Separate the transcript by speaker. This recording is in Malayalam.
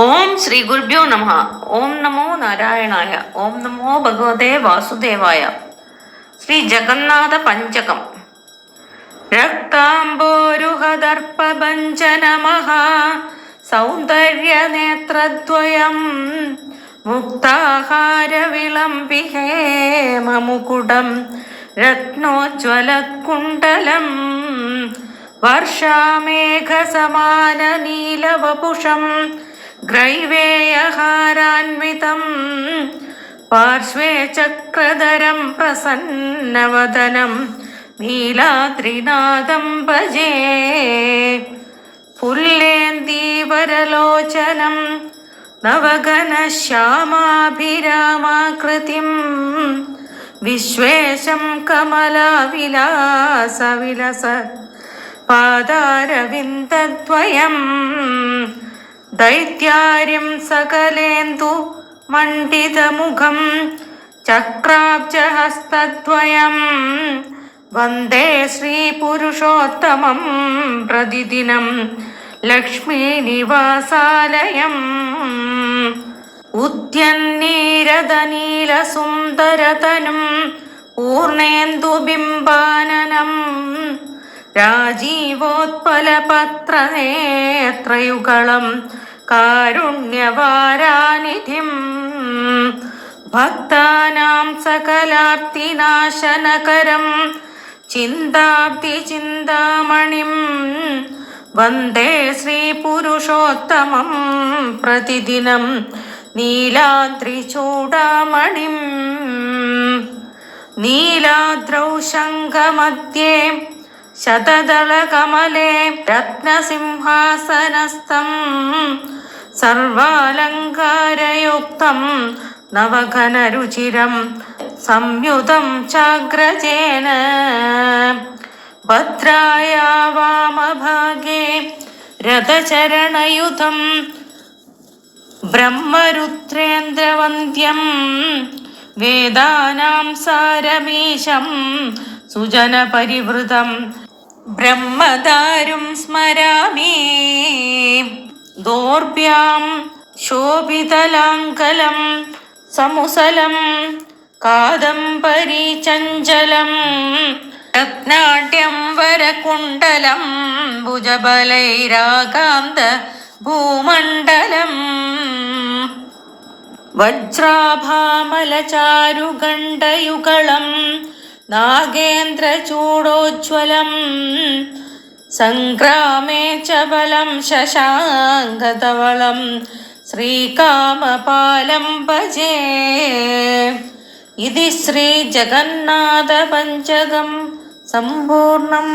Speaker 1: ഓം ശ്രീ ഗുരുഭ്യോ നമഃ. ഓം നമോ നാരായണായ. ഓം നമോ ഭഗവതേ വാസുദേവായ. ശ്രീ ജഗന്നാഥ പഞ്ചകം. രക്താംബോരുഹദർപ്പഭഞ്ജനമഹാ സൗന്ദര്യനേത്രദ്വയം മുക്താഹാരവിളംബിഹേമമുകുടം രത്നോജ്വലകുണ്ടലം വർഷാമേഘസമാനനീലവപുഷം ഗ്രൈവേയഹാരാന്വിതം പാർശ്വേ ചക്രധരം പ്രസന്നവദനം നീലാദ്രിനാഥം ഭജേ. പുല്ലേന്ദീവരലോചനം നവഘനശ്യാമാഭിരാമാകൃതിം വിശ്വേശം കമലാവിലാസവിലസ പാദാരവിന്ദദ്വയം ദൈത്യാര്യം സകലേന്ദു മണ്ഡിതമുഖം ചക്രാബ്ജഹസ്തദ്വയം വന്ദേ ശ്രീപുരുഷോത്തമം പ്രതിദിനം ലക്ഷ്മീനിവാസാലയം. ഉദ്യന്നീരദനീലസുന്ദരതനും പൂർണേന്ദുബിംബാനനം രാജീവോത്പലപത്രനേത്രയുഗളം കാരുണ്യവാരാനിധിം ഭക്താനാം സകലാർത്തിനാശനകരം ചിന്താബ്ദിചിന്താമണിം വന്ദേ ശ്രീപുരുഷോത്തമം പ്രതിദിനം നീലാദ്രിചൂടാമണിം. നീലാദ്രൗ ശംഖമധ്യേ ശതദളകമലേ രത്നസിംഹാസനസ്ഥം സർവാലങ്കാരയുക്തം നവഘനരുചിരം സംയുതം ചാഗ്രജേന ഭദ്രായ വാമഭാഗേ രഥചരണയുധം ബ്രഹ്മരുദ്രേന്ദ്രവന്ദ്യം വേദാനാം സാരമീശം സുജനപരിവൃതം ബ്രഹ്മദാരും സ്മരാമി. ദോർഭ്യാം ശോഭിതലാങ്കലം സമുസലം കാദംബരീ ചഞ്ചലം രത്നാട്യം വരകുണ്ടലം ഭുജബലൈരാകാന്ത ഭൂമണ്ഡലം വജ്രാഭാമലചാരുഗണ്ഡയുഗളം നാഗേന്ദ്രചൂടോജ്വലം സംഗ്രാമേ ച ബലം ശശാങ്കധവളം ശ്രീകാമപാലം ഭജേ. ഇതി ശ്രീ ജഗന്നാഥ പഞ്ചകം സമ്പൂർണം.